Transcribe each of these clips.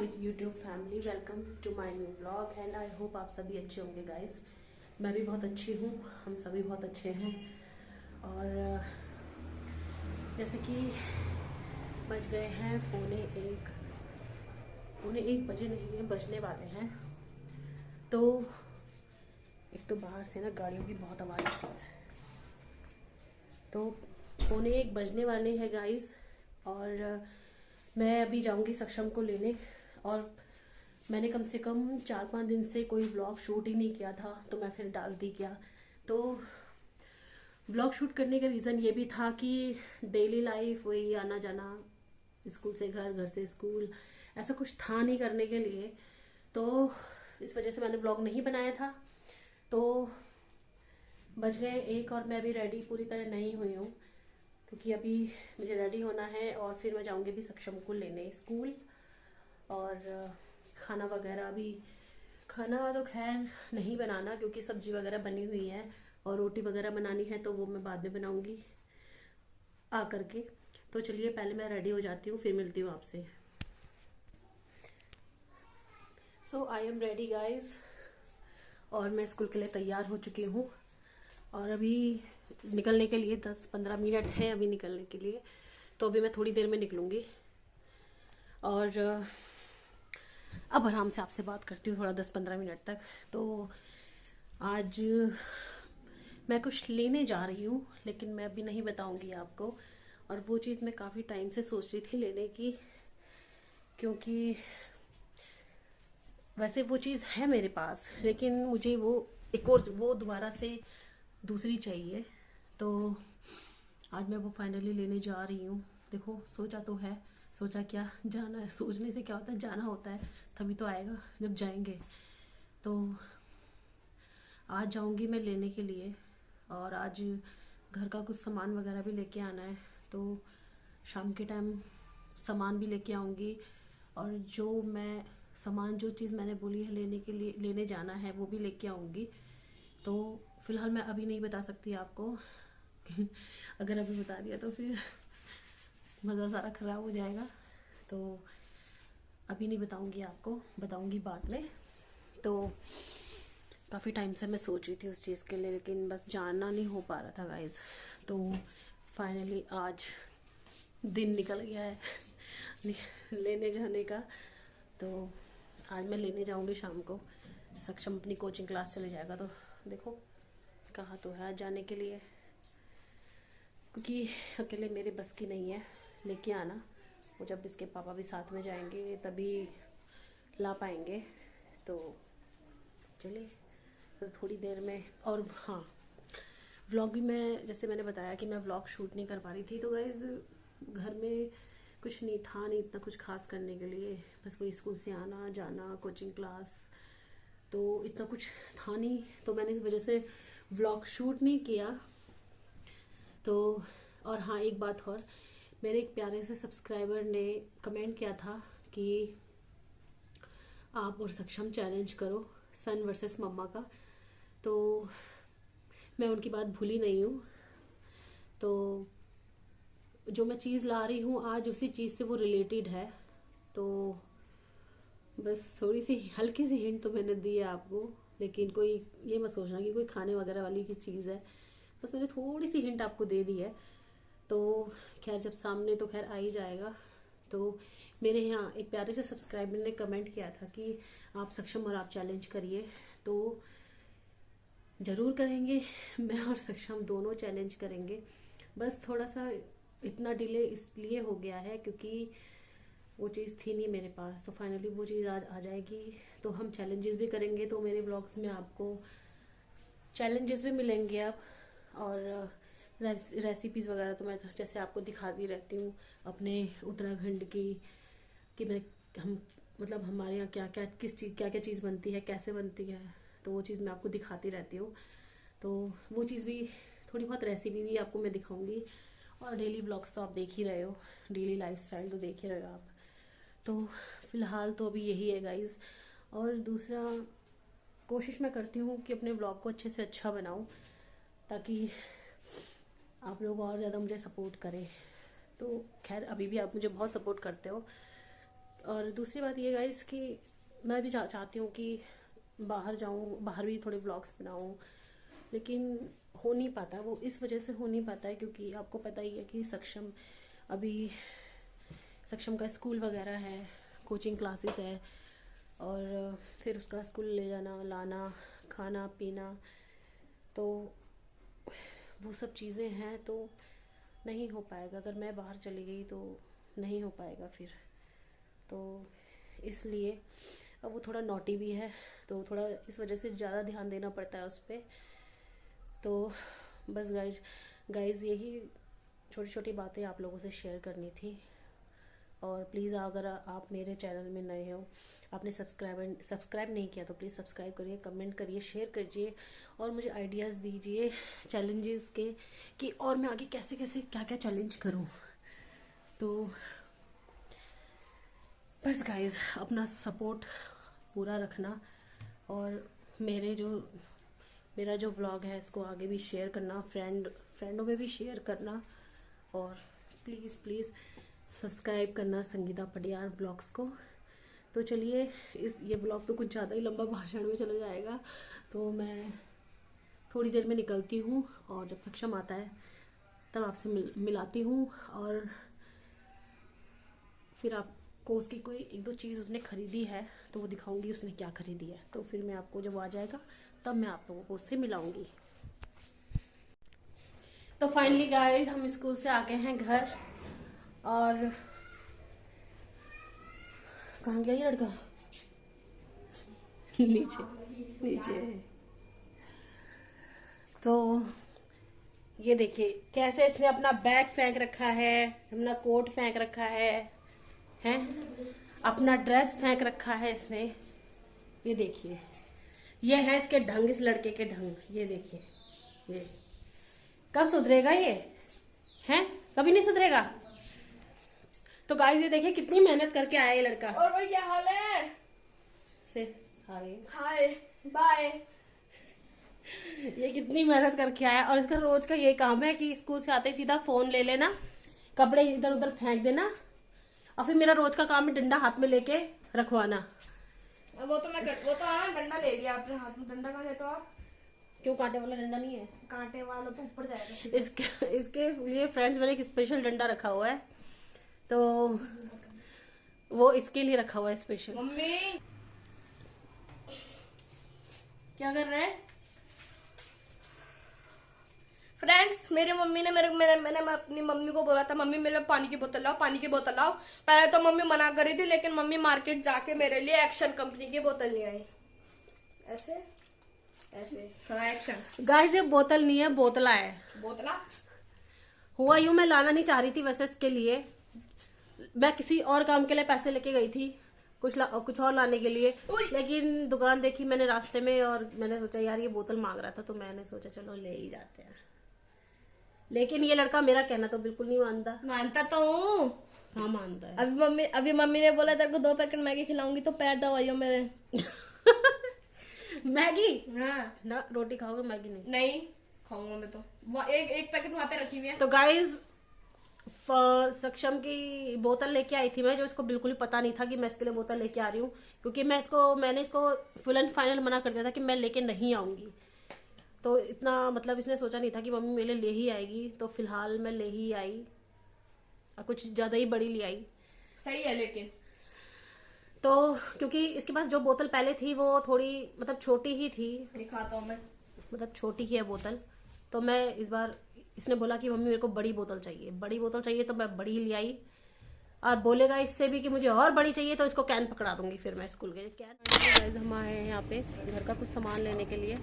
My YouTube family, welcome to my new blog and I hope आप सभी अच्छे होंगे गाइस। मैं भी बहुत अच्छी हूँ, हम सभी बहुत अच्छे हैं। और जैसे कि बज गए हैं पौने एक बजे नहीं है, बजने वाले हैं। तो एक तो बाहर से ना गाड़ियों की बहुत आवाज़ आती है, तो पौने एक बजने वाले हैं गाइस। और मैं अभी जाऊंगी सक्षम को लेने। और मैंने कम से कम 4-5 दिन से कोई ब्लॉग शूट ही नहीं किया था, तो मैं फिर डाल दी किया। तो ब्लॉग शूट करने का रीज़न ये भी था कि डेली लाइफ वही आना जाना, स्कूल से घर, घर से स्कूल, ऐसा कुछ था नहीं करने के लिए। तो इस वजह से मैंने ब्लॉग नहीं बनाया था। तो बज गए एक और मैं अभी रेडी पूरी तरह नहीं हुई हूँ, क्योंकि अभी मुझे रेडी होना है और फिर मैं जाऊँगी भी सक्षम को लेने स्कूल। और खाना वगैरह भी, खाना तो खैर नहीं बनाना क्योंकि सब्जी वगैरह बनी हुई है, और रोटी वगैरह बनानी है तो वो मैं बाद में बनाऊँगी आ करके। तो चलिए पहले मैं रेडी हो जाती हूँ, फिर मिलती हूँ आपसे। सो आई एम रेडी गाइज, और मैं स्कूल के लिए तैयार हो चुकी हूँ। और अभी निकलने के लिए 10-15 मिनट है अभी निकलने के लिए, तो अभी मैं थोड़ी देर में निकलूँगी। और अब आराम से आपसे बात करती हूँ थोड़ा 10-15 मिनट तक। तो आज मैं कुछ लेने जा रही हूँ, लेकिन मैं अभी नहीं बताऊँगी आपको। और वो चीज़ मैं काफ़ी टाइम से सोच रही थी लेने की, क्योंकि वैसे वो चीज़ है मेरे पास, लेकिन मुझे वो एक और वो दोबारा से दूसरी चाहिए। तो आज मैं वो फाइनली लेने जा रही हूँ। देखो सोचा तो है, सोचा क्या, जाना है। सोचने से क्या होता है, जाना होता है, तभी तो आएगा जब जाएंगे। तो आज जाऊंगी मैं लेने के लिए, और आज घर का कुछ सामान वगैरह भी लेके आना है। तो शाम के टाइम सामान भी लेके आऊँगी, और जो चीज़ मैंने बोली है लेने के लिए, लेने जाना है, वो भी लेके आऊँगी। तो फिलहाल मैं अभी नहीं बता सकती आपको अगर अभी बता दिया तो फिर मज़ा सारा ख़राब हो जाएगा। तो अभी नहीं बताऊंगी आपको, बताऊंगी बाद में। तो काफ़ी टाइम से मैं सोच रही थी उस चीज़ के लिए, लेकिन बस जाना नहीं हो पा रहा था गाइज। तो फाइनली आज दिन निकल गया है लेने जाने का। तो आज मैं लेने जाऊंगी शाम को। सक्षम अपनी कोचिंग क्लास चले जाएगा, तो देखो कहा तो है जाने के लिए, क्योंकि अकेले मेरे बस की नहीं है लेके आना। वो जब इसके पापा भी साथ में जाएंगे तभी ला पाएंगे। तो चलिए तो थोड़ी देर में। और हाँ, व्लॉग भी मैं, जैसे मैंने बताया कि मैं व्लॉग शूट नहीं कर पा रही थी, तो गाइज घर में कुछ नहीं था, नहीं इतना कुछ खास करने के लिए। बस वही स्कूल से आना जाना, कोचिंग क्लास, तो इतना कुछ था नहीं। तो मैंने इस वजह से व्लॉग शूट नहीं किया। तो और हाँ, एक बात और, मेरे एक प्यारे से सब्सक्राइबर ने कमेंट किया था कि आप और सक्षम चैलेंज करो सन वर्सेस मम्मा का। तो मैं उनकी बात भूली नहीं हूँ। तो जो मैं चीज़ ला रही हूँ आज, उसी चीज़ से वो रिलेटेड है। तो बस थोड़ी सी हल्की सी हिंट तो मैंने दी है आपको, लेकिन कोई ये मत सोचना कि कोई खाने वगैरह वाली की चीज़ है। बस मैंने थोड़ी सी हिंट आपको दे दी है। तो खैर जब सामने तो खैर आ ही जाएगा। तो मेरे यहाँ एक प्यारे से सब्सक्राइबर ने कमेंट किया था कि आप सक्षम और आप चैलेंज करिए। तो ज़रूर करेंगे, मैं और सक्षम दोनों चैलेंज करेंगे। बस थोड़ा सा इतना डिले इसलिए हो गया है क्योंकि वो चीज़ थी नहीं मेरे पास। तो फाइनली वो चीज़ आज आ जाएगी, तो हम चैलेंजेस भी करेंगे। तो मेरे ब्लॉग्स में आपको चैलेंजेस भी मिलेंगे अब। और रेसिपीज़ वगैरह तो मैं जैसे आपको दिखाती रहती हूँ अपने उत्तराखंड की, कि मैं हम मतलब हमारे यहाँ क्या क्या क्या क्या चीज़ बनती है, कैसे बनती है, तो वो चीज़ मैं आपको दिखाती रहती हूँ। तो वो चीज़ भी, थोड़ी बहुत रेसिपी भी आपको मैं दिखाऊंगी। और डेली ब्लॉग्स तो आप देख ही रहे हो, डेली लाइफस्टाइल तो देख ही रहे हो आप। तो फिलहाल तो अभी यही है गाइज। और दूसरा, कोशिश मैं करती हूँ कि अपने ब्लॉग को अच्छे से अच्छा बनाऊँ, ताकि आप लोग और ज़्यादा मुझे सपोर्ट करें। तो खैर अभी भी आप मुझे बहुत सपोर्ट करते हो, और दूसरी बात ये गाइस कि मैं भी चाहती हूँ कि बाहर जाऊँ, बाहर भी थोड़े व्लॉग्स बनाऊँ, लेकिन हो नहीं पाता। वो इस वजह से हो नहीं पाता है क्योंकि आपको पता ही है कि सक्षम का स्कूल वगैरह है, कोचिंग क्लासेस है, और फिर उसका स्कूल ले जाना लाना, खाना पीना, तो वो सब चीज़ें हैं, तो नहीं हो पाएगा। अगर मैं बाहर चली गई तो नहीं हो पाएगा फिर। तो इसलिए अब वो थोड़ा नॉटी भी है, तो थोड़ा इस वजह से ज़्यादा ध्यान देना पड़ता है उस पर। तो बस गाइज यही छोटी छोटी बातें आप लोगों से शेयर करनी थी। और प्लीज़ अगर आप मेरे चैनल में नए हो, आपने सब्सक्राइब नहीं किया तो प्लीज़ सब्सक्राइब करिए, कमेंट करिए, शेयर करिए और मुझे आइडियाज़ दीजिए चैलेंजेस के कि और मैं आगे कैसे कैसे क्या क्या चैलेंज करूं। तो बस गाइज अपना सपोर्ट पूरा रखना और मेरा जो व्लॉग है इसको आगे भी शेयर करना, फ्रेंडों में भी शेयर करना, और प्लीज़ सब्सक्राइब करना संगीता पडियार ब्लॉग्स को। तो चलिए, ये ब्लॉग तो कुछ ज़्यादा ही लंबा भाषण में चला जाएगा, तो मैं थोड़ी देर में निकलती हूँ और जब सक्षम आता है तब आपसे मिलाती हूँ, और फिर आपको उसकी कोई एक दो चीज़ उसने खरीदी है तो वो दिखाऊंगी उसने क्या खरीदी है। तो फिर मैं आपको जब आ जाएगा तब मैं आप लोगों को उससे मिलाऊंगी। तो फाइनली गाइस हम स्कूल से आ गए हैं घर, और कहाँ गया ये लड़का? नीचे। तो ये देखिए कैसे इसने अपना बैग फेंक रखा है, अपना कोट फेंक रखा है, अपना ड्रेस फेंक रखा है इसने। ये देखिए, ये है इसके ढंग, इस लड़के के ढंग। ये देखिए, ये कब सुधरेगा ये? हैं? कभी नहीं सुधरेगा। तो गाइस ये देखिए कितनी मेहनत करके आया ये लड़का। और भाई क्या हाल है? से हाय बाय। ये कितनी मेहनत करके आया, और इसका रोज का ये काम है कि स्कूल से आते ही सीधा फोन ले लेना, कपड़े इधर उधर फेंक देना, और फिर मेरा रोज का काम है डंडा हाथ में लेके रखवाना। वो तो डंडा ले लिया आपने हाथ में। डंडा कहाँ लेते हो आप? क्यों, कांटे वाला डंडा नहीं है? कांटे वाला तो ऊपर जाएगा। इसके लिए फ्रेंड्स मैंने एक स्पेशल डंडा रखा हुआ है, तो वो इसके लिए रखा हुआ है स्पेशल। मम्मी क्या कर रहे हैं? फ्रेंड्स, मेरी मम्मी ने मैंने अपनी मम्मी को बोला था, मम्मी मेरे पानी की बोतल लाओ, पानी की बोतल लाओ। पहले तो मम्मी मना करी थी, लेकिन मम्मी मार्केट जाके मेरे लिए एक्शन कंपनी की बोतल ले आई। ऐसे हाँ, एक्शन। गाइस ये बोतल नहीं है, बोतला है। बोतला हुआ यूं, मैं लाना नहीं चाह रही थी वैसे इसके लिए, मैं किसी और काम के लिए पैसे लेके गई थी कुछ और लाने के लिए, लेकिन दुकान देखी मैंने रास्ते में और मैंने सोचा यार ये बोतल मांग रहा था, तो मैंने सोचा चलो ले ही जाते हैं। लेकिन ये लड़का मेरा कहना तो बिल्कुल नहीं मानता। मानता तो हूँ। हाँ मानता है। अभी मम्मी ने बोला तेरे को 2 पैकेट मैगी खिलाऊंगी तो पैर दवाइयो मेरे। मैगी? हाँ ना, रोटी खाओगे, मैगी नहीं खाऊंगा मैं तो। एक पैकेट वहां पे रखी हुई है। तो गाइज सक्षम की बोतल लेके आई थी मैं, जो इसको बिल्कुल ही पता नहीं था कि मैं इसके लिए बोतल लेके आ रही हूँ, क्योंकि मैंने इसको फुल एंड फाइनल मना कर दिया था कि मैं लेके नहीं आऊंगी। तो इतना मतलब इसने सोचा नहीं था कि मम्मी मेरे लिए ले ही आएगी, तो फिलहाल मैं ले ही आई, और कुछ ज्यादा ही बड़ी ले आई। सही है, लेकिन तो क्योंकि इसके पास जो बोतल पहले थी वो थोड़ी मतलब छोटी ही थी, दिखाता हूँ मैं, मतलब छोटी ही है बोतल। तो मैं इस बार, इसने बोला कि मम्मी मेरे को बड़ी बोतल चाहिए, तो मैं बड़ी ले आई, और बोलेगा इससे भी कि मुझे और बड़ी चाहिए तो इसको कैन पकड़ा दूंगी फिर मैं स्कूल के। कैन हम आए हैं यहाँ पे घर का कुछ सामान लेने के लिए।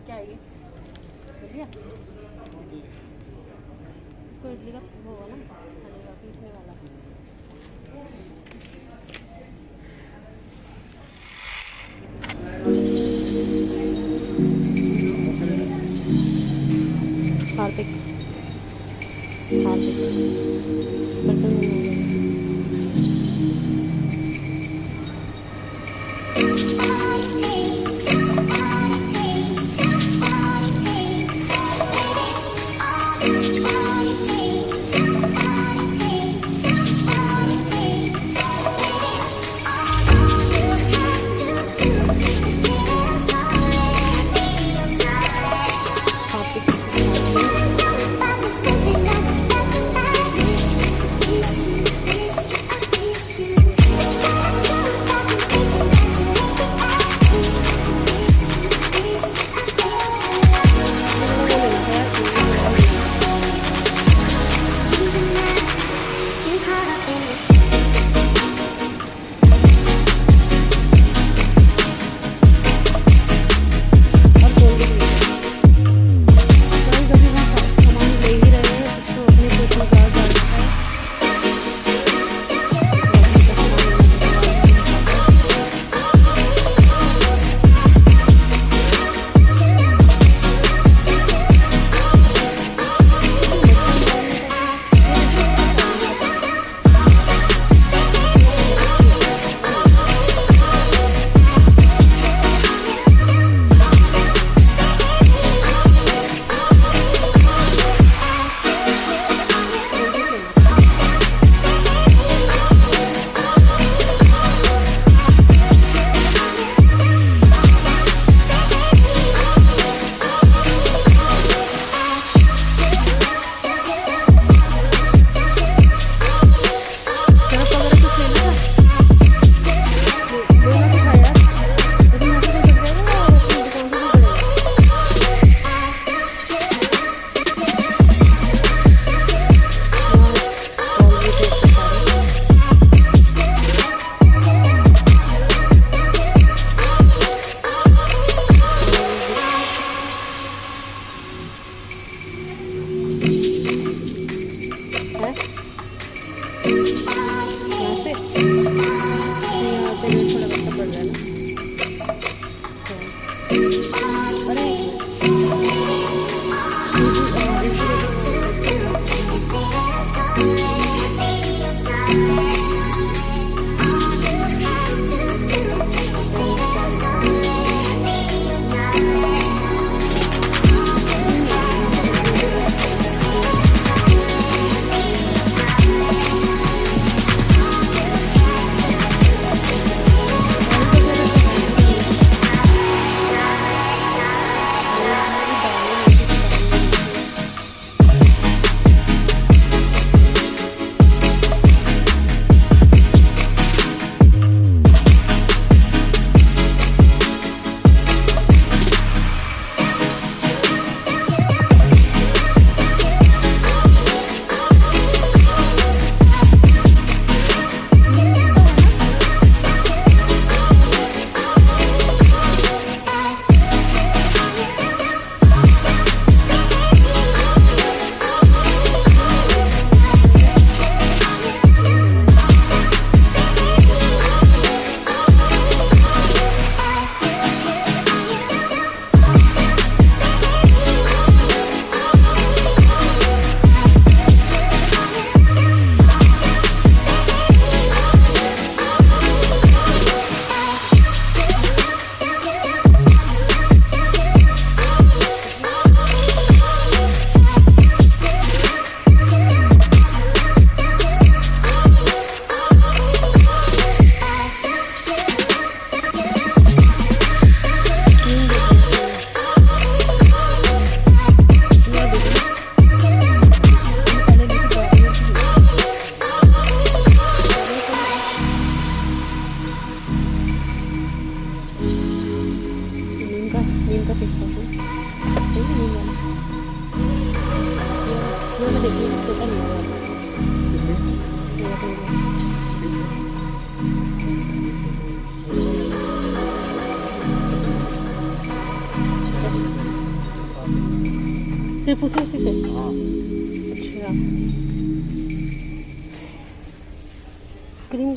क्या है ये? इसको इडली का वो होगा ना, खाने पीसने वाला। कार्तिक यहाँ पे यहाँ पे मैं थोड़ा बच्चा पड़ रहा है ना, अरे नीम का फेस वॉश मैं देखिए छोटा नहीं सिर्फ उसी से अच्छा क्रीम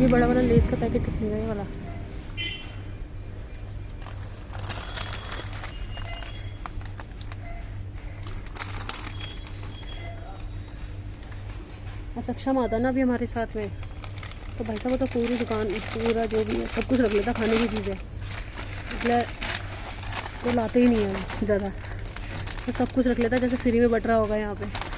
ये बड़ा वाला लेस का पैकेट कितने का है वाला? सक्षम आता ना अभी हमारे साथ में, तो भाई साहब वो तो पूरी दुकान पूरा जो भी है सब कुछ रख लेता खाने की चीज़ें, इसलिए वो लाते ही नहीं है ज़्यादा, तो सब कुछ रख लेता जैसे फ्री में बट रहा होगा यहाँ पे।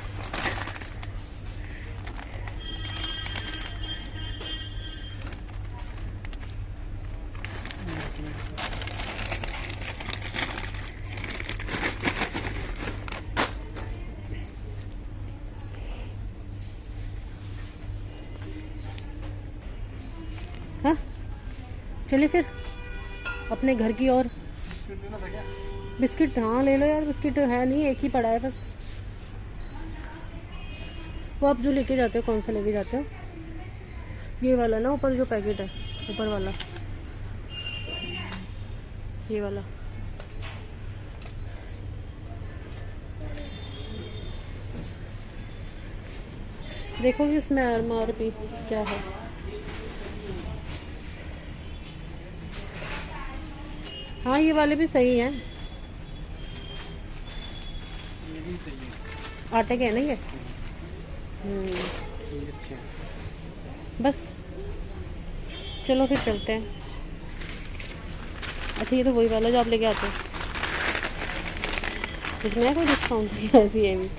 हाँ चलिए फिर अपने घर की ओर। बिस्किट हाँ ले लो यार, बिस्किट है नहीं, एक ही पड़ा है बस। वो आप जो लेके जाते हो कौन सा लेके जाते हो? ये वाला ना, ऊपर जो पैकेट है ऊपर वाला, ये वाला। देखोगे इसमें MRP क्या है? हाँ ये वाले भी सही हैं, आटे के है ना ये। बस चलो फिर चलते हैं। अच्छा ये तो वही वाला जो आप लेके आते हो, इसमें है कोई डिस्काउंट? ऐसी है भी।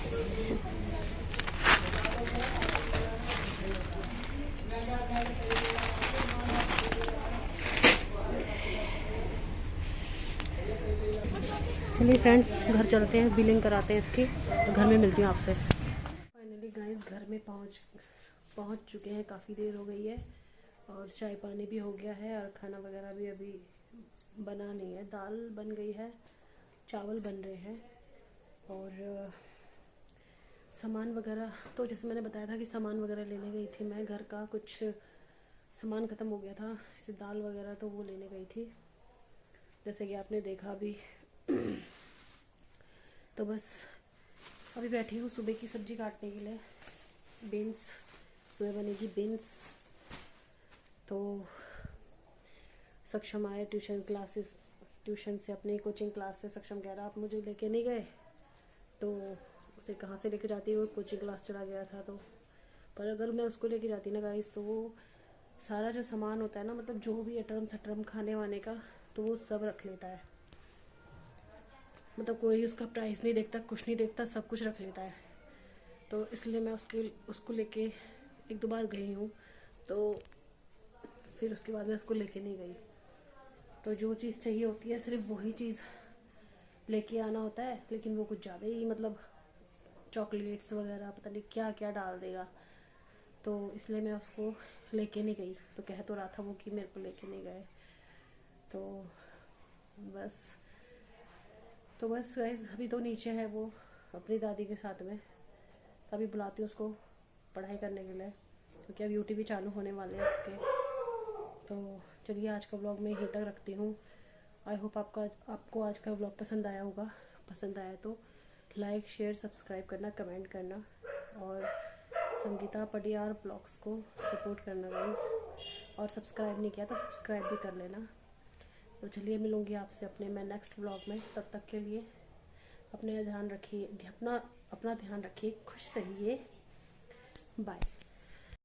चलिए फ्रेंड्स घर चलते हैं, बिलिंग कराते हैं इसकी, तो घर में मिलती हूँ आपसे। फाइनली गाइस घर में पहुँच चुके हैं, काफ़ी देर हो गई है और चाय पानी भी हो गया है और खाना वगैरह भी अभी बना नहीं है। दाल बन गई है, चावल बन रहे हैं और सामान वगैरह तो जैसे मैंने बताया था कि सामान वगैरह लेने गई थी मैं, घर का कुछ सामान ख़त्म हो गया था, जैसे दाल वगैरह, तो वो लेने गई थी जैसे कि आपने देखा अभी। तो बस अभी बैठी हूँ सुबह की सब्जी काटने के लिए, बीन्स, सुबह बनेगी बीन्स। तो सक्षम आए ट्यूशन से, अपनी कोचिंग क्लास से। सक्षम कह रहा आप मुझे लेके नहीं गए, तो उसे कहाँ से लेके जाती, वो कोचिंग क्लास चला गया था। तो पर अगर मैं उसको लेके जाती ना गाइस, तो वो सारा जो सामान होता है ना, मतलब जो भी अटरम सटरम खाने वाने का, तो वो सब रख लेता है। मतलब कोई उसका प्राइस नहीं देखता, कुछ नहीं देखता, सब कुछ रख लेता है। तो इसलिए मैं उसको लेके 1-2 बार गई हूँ, तो फिर उसके बाद मैं उसको लेके नहीं गई। तो जो चीज़ चाहिए होती है सिर्फ वही चीज़ लेके आना होता है, लेकिन वो कुछ ज़्यादा ही मतलब चॉकलेट्स वगैरह पता नहीं क्या क्या डाल देगा, तो इसलिए मैं उसको लेके नहीं गई। तो कह तो रहा था वो कि मेरे को लेके नहीं गए। तो बस गाइस अभी तो नीचे है वो अपनी दादी के साथ में, अभी बुलाती हूँ उसको पढ़ाई करने के लिए, क्योंकि अब यूटी भी चालू होने वाले हैं उसके। तो चलिए आज का व्लॉग मैं यहीं तक रखती हूँ। आई होप आपको आज का व्लॉग पसंद आया होगा। पसंद आया तो लाइक शेयर सब्सक्राइब करना, कमेंट करना और संगीता पडियार ब्लॉग्स को सपोर्ट करना गाइस। और सब्सक्राइब नहीं किया तो सब्सक्राइब भी कर लेना। तो चलिए मिलूँगी आपसे मैं नेक्स्ट व्लॉग में। तब तक के लिए अपना ध्यान रखिए, खुश रहिए, बाय।